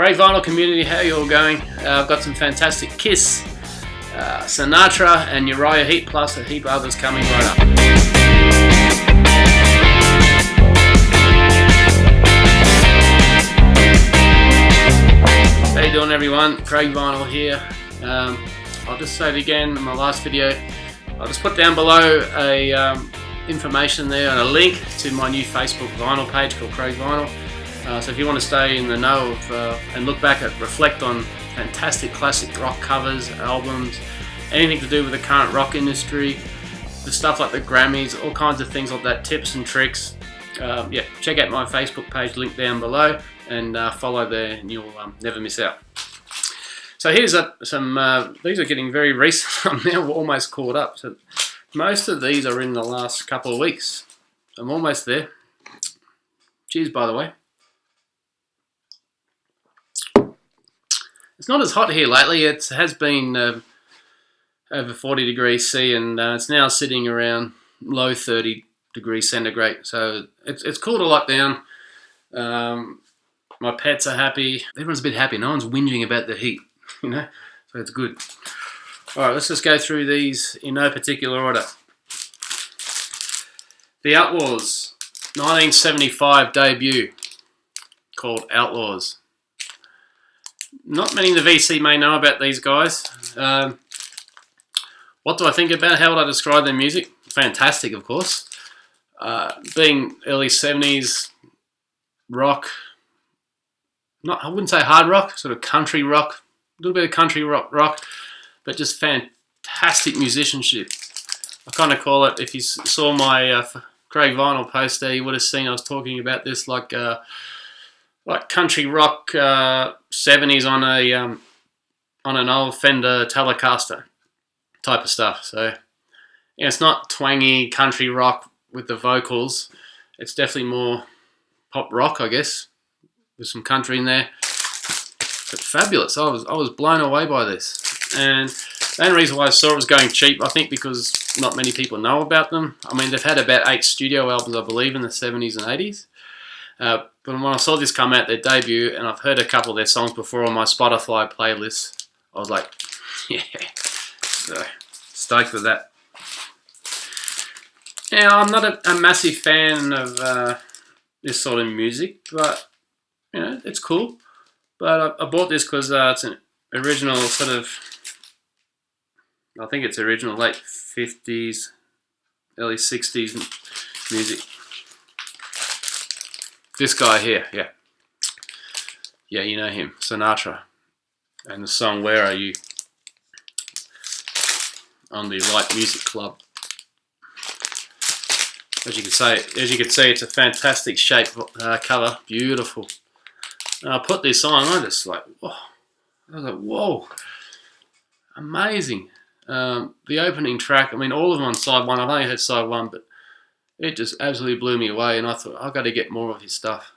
Craig Vinyl community, how you all going? I've got some fantastic Kiss, Sinatra and Uriah Heep, plus a heap of others coming right up. How you doing, everyone? Craig Vinyl here. I'll just say it again in my last video. I'll just put down below a information there and a link to my new Facebook vinyl page called Craig Vinyl. So if you want to stay in the know of and look back at, reflect on fantastic classic rock covers, albums, anything to do with the current rock industry, the stuff like the Grammys, all kinds of things like that, tips and tricks. Yeah, check out my Facebook page, link down below, and follow there, and you'll never miss out. So here's some. These are getting very recent. I'm now almost caught up. So most of these are in the last couple of weeks. I'm almost there. Cheers, by the way. It's not as hot here lately. It has been over 40 degrees C, and it's now sitting around low 30 degrees centigrade. So it's cool to lock down. My pets are happy. Everyone's a bit happy. No one's whinging about the heat, you know. So it's good. All right, let's just go through these in no particular order. The Outlaws, 1975 debut, called Outlaws. Not many in the VC may know about these guys. What do I think about? How would I describe their music? Fantastic, of course. Being early 70s rock, I wouldn't say hard rock, sort of country rock, a little bit of country rock, but just fantastic musicianship. I kind of call it, if you saw my Craig Vinyl post there, you would have seen I was talking about this like country rock 70s on an old Fender Telecaster type of stuff. So yeah, it's not twangy country rock with the vocals. It's definitely more pop rock, I guess, with some country in there. But fabulous. I was blown away by this. And the only reason why I saw it was going cheap, I think because not many people know about them. I mean, they've had about 8 studio albums, I believe, in the 70s and 80s. But when I saw this come out, their debut, and I've heard a couple of their songs before on my Spotify playlist, I was like, yeah, so stoked with that. Now, I'm not a massive fan of this sort of music, but, you know, it's cool. But I bought this because it's an original sort of, I think it's original late 50s, early 60s music. This guy here, yeah. Yeah, you know him, Sinatra. And the song Where Are You? On the Light Music Club. As you can see, it's a fantastic shape cover, beautiful. And I put this on, I was like, whoa, amazing. The opening track, I mean, all of them on side one. I've only heard side one, but it just absolutely blew me away, and I thought, I've got to get more of his stuff.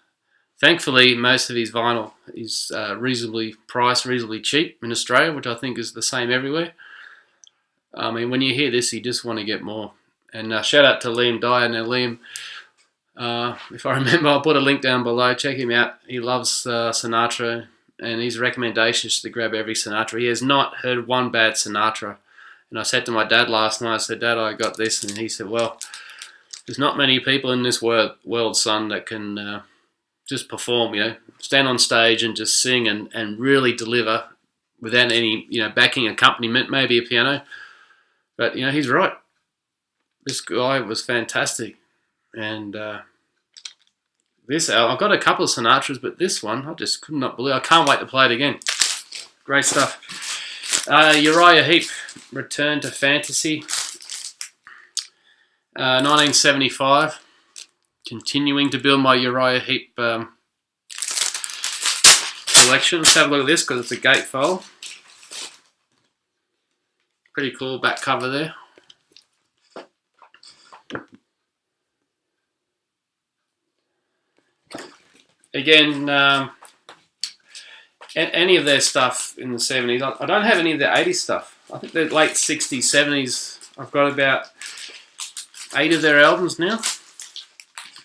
Thankfully, most of his vinyl is reasonably priced, reasonably cheap in Australia, which I think is the same everywhere. I mean, when you hear this, you just want to get more. And shout out to Liam Dyer. Now, Liam, if I remember, I'll put a link down below. Check him out. He loves Sinatra, and his recommendation is to grab every Sinatra. He has not heard one bad Sinatra. And I said to my dad last night, I said, Dad, I got this. And he said, well, there's not many people in this world, son, that can just perform, you know, stand on stage and just sing and really deliver without any, you know, backing accompaniment, maybe a piano. But, you know, he's right. This guy was fantastic. And this, I've got a couple of Sinatras, but this one, I just could not believe. I can't wait to play it again. Great stuff. Uriah Heep, Return to Fantasy. 1975, continuing to build my Uriah Heep collection. Let's have a look at this because it's a gatefold. Pretty cool back cover there. Again, any of their stuff in the 70s. I don't have any of their 80s stuff. I think the late 60s, 70s, I've got about 8 of their albums now.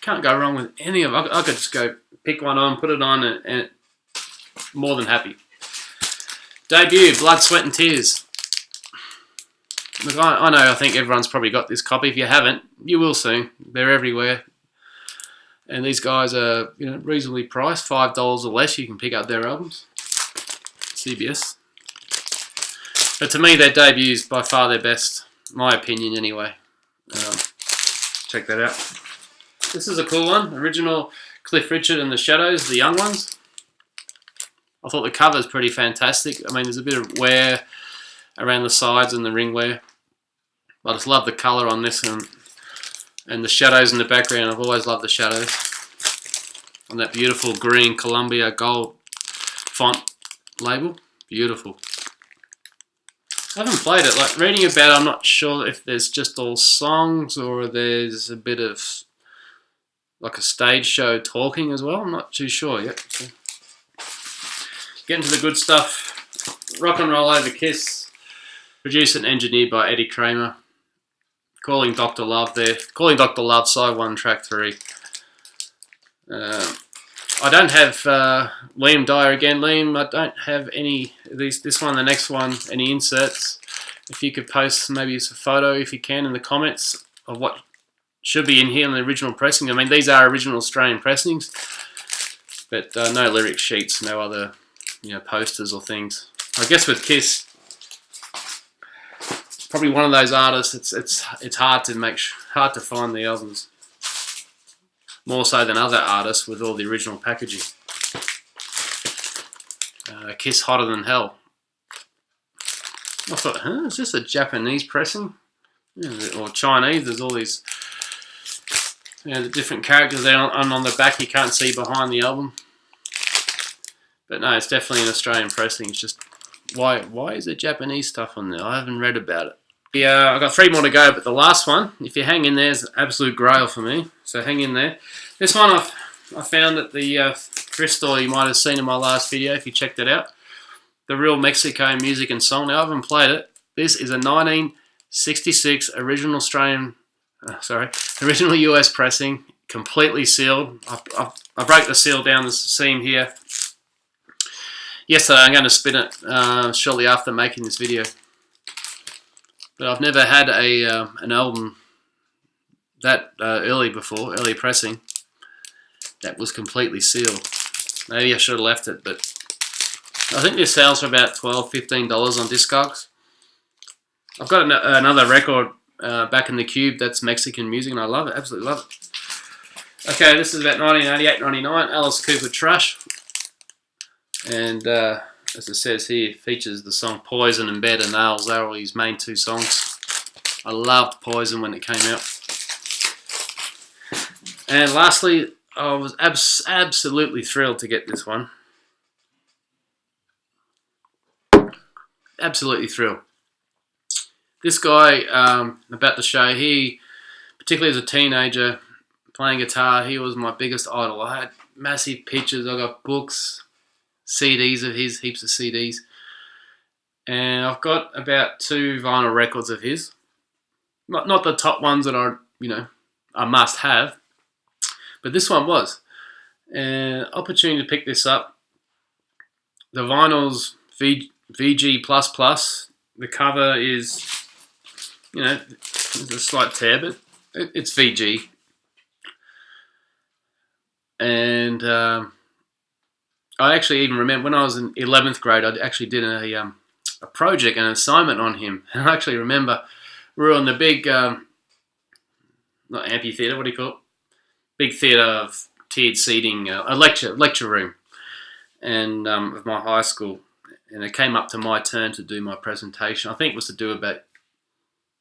Can't go wrong with any of them. I could just go pick one on, put it on, and more than happy. Debut, Blood, Sweat and Tears. Look, I know, I think everyone's probably got this copy. If you haven't, you will soon. They're everywhere. And these guys are, you know, reasonably priced, $5 or less. You can pick up their albums. CBS. But to me, their debut's by far their best. My opinion, anyway. Check that out. This is a cool one. Original Cliff Richard and the Shadows, the young ones. I thought the cover's pretty fantastic. I mean, there's a bit of wear around the sides and the ring wear. I just love the colour on this and the shadows in the background. I've always loved the shadows. And that beautiful green Columbia gold font label. Beautiful. I haven't played it. Like, reading about it, I'm not sure if there's just all songs or there's a bit of like a stage show talking as well. I'm not too sure yet. So, getting to the good stuff. Rock and Roll Over Kiss. Produced and engineered by Eddie Kramer. Calling Dr. Love there. Calling Dr. Love, side 1, track 3. I don't have Liam Dyer again. Liam, I don't have any of these. This one, the next one, any inserts. If you could post maybe a photo, if you can, in the comments of what should be in here in the original pressing. I mean, these are original Australian pressings, but no lyric sheets, no other, you know, posters or things. I guess with Kiss, probably one of those artists. It's hard to find the albums. More so than other artists with all the original packaging. Kiss Hotter Than Hell. I thought, huh, is this a Japanese pressing? Yeah, or Chinese? There's all these, you know, the different characters there on the back you can't see behind the album. But no, it's definitely an Australian pressing. It's just, why is there Japanese stuff on there? I haven't read about it. Yeah, I've got 3 more to go, but the last one, if you hang in there, is an absolute grail for me. So hang in there. This one I found at the thrift store. You might have seen in my last video if you checked it out. The Real Mexico Music and Song. Now, I haven't played it. This is a 1966 original original US pressing, completely sealed. I broke the seal down the seam here yesterday. I'm going to spin it shortly after making this video. But I've never had an album that early pressing, that was completely sealed. Maybe I should have left it, but I think this sells for about $12, $15 on Discogs. I've got another record back in the cube that's Mexican music, and I love it, absolutely love it. Okay, this is about 1988-99, Alice Cooper Trash. And as it says here, it features the song Poison and Bed and Nails. They were his main 2 songs. I loved Poison when it came out. And lastly, I was absolutely thrilled to get this one. Absolutely thrilled. This guy, about to show, he, particularly as a teenager, playing guitar, he was my biggest idol. I had massive pictures, I got books, CDs of his, heaps of CDs. And I've got about 2 vinyl records of his. Not the top ones that I must have, but this one was. And opportunity to pick this up. The vinyl's VG++. The cover is, there's a slight tear, but it's VG. And I actually even remember when I was in 11th grade, I actually did a project, an assignment on him. And I actually remember we were on the big, not amphitheatre, what do you call it? Big theatre of tiered seating, a lecture room, and of my high school. And it came up to my turn to do my presentation. I think it was to do about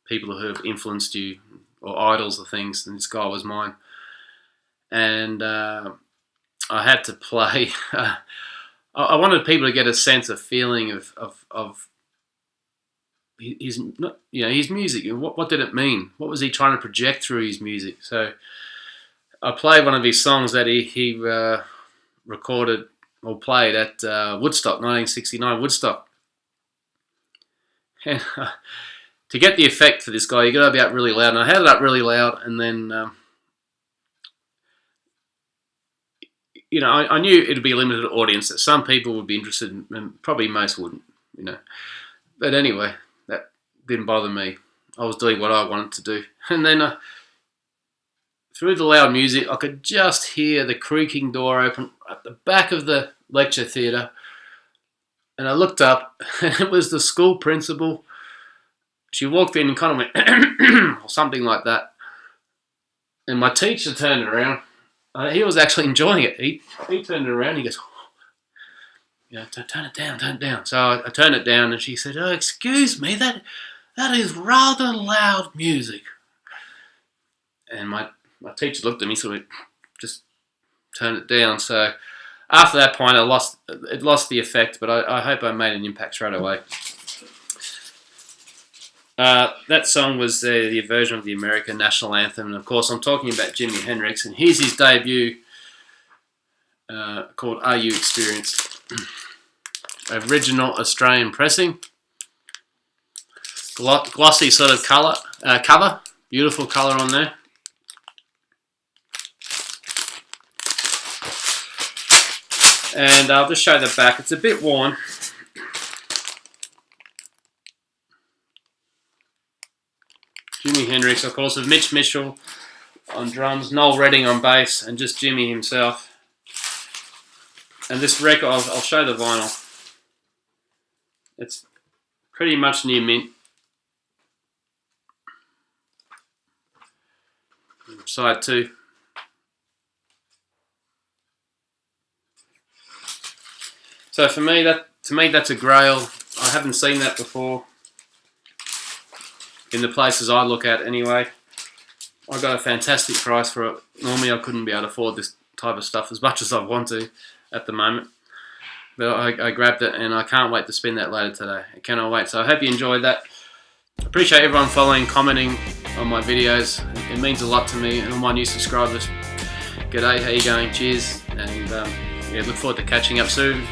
people who have influenced you or idols or things, and this guy was mine. And I had to play. I wanted people to get a sense of feeling of his music. What did it mean? What was he trying to project through his music? So I played one of his songs that he recorded or played at Woodstock, 1969 Woodstock. And to get the effect for this guy, you got to be up really loud. And I had it up really loud, and then you know, I knew it'd be a limited audience, that some people would be interested in, and probably most wouldn't, you know. But anyway, that didn't bother me. I was doing what I wanted to do. And then through the loud music, I could just hear the creaking door open at the back of the lecture theatre. And I looked up, and it was the school principal. She walked in and kind of went, or something like that. And my teacher turned around. He was actually enjoying it. He turned around, and he goes, you know, turn it down, turn it down. So I turned it down, and she said, oh, excuse me, that is rather loud music. And my teacher looked at me, so it just turned it down. So after that point, it lost the effect, but I hope I made an impact straight away. That song was the version of the American national anthem, and of course I'm talking about Jimi Hendrix, and here's his debut called Are You Experienced? Original Australian pressing, glossy sort of cover, beautiful colour on there. And I'll just show the back. It's a bit worn. Jimi Hendrix, of course, with Mitch Mitchell on drums, Noel Redding on bass, and just Jimmy himself. And this record, I'll show the vinyl. It's pretty much near mint. Side 2. So for me, that's a grail. I haven't seen that before in the places I look at anyway. I got a fantastic price for it. Normally I couldn't be able to afford this type of stuff as much as I want to at the moment. But I grabbed it, and I can't wait to spin that later today. I cannot wait. So I hope you enjoyed that. I appreciate everyone following, commenting on my videos. It means a lot to me and all my new subscribers. G'day, how you going? Cheers. And yeah, look forward to catching up soon.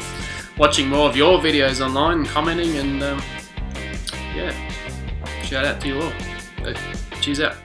Watching more of your videos online, commenting, and yeah, shout out to you all. Cheers out.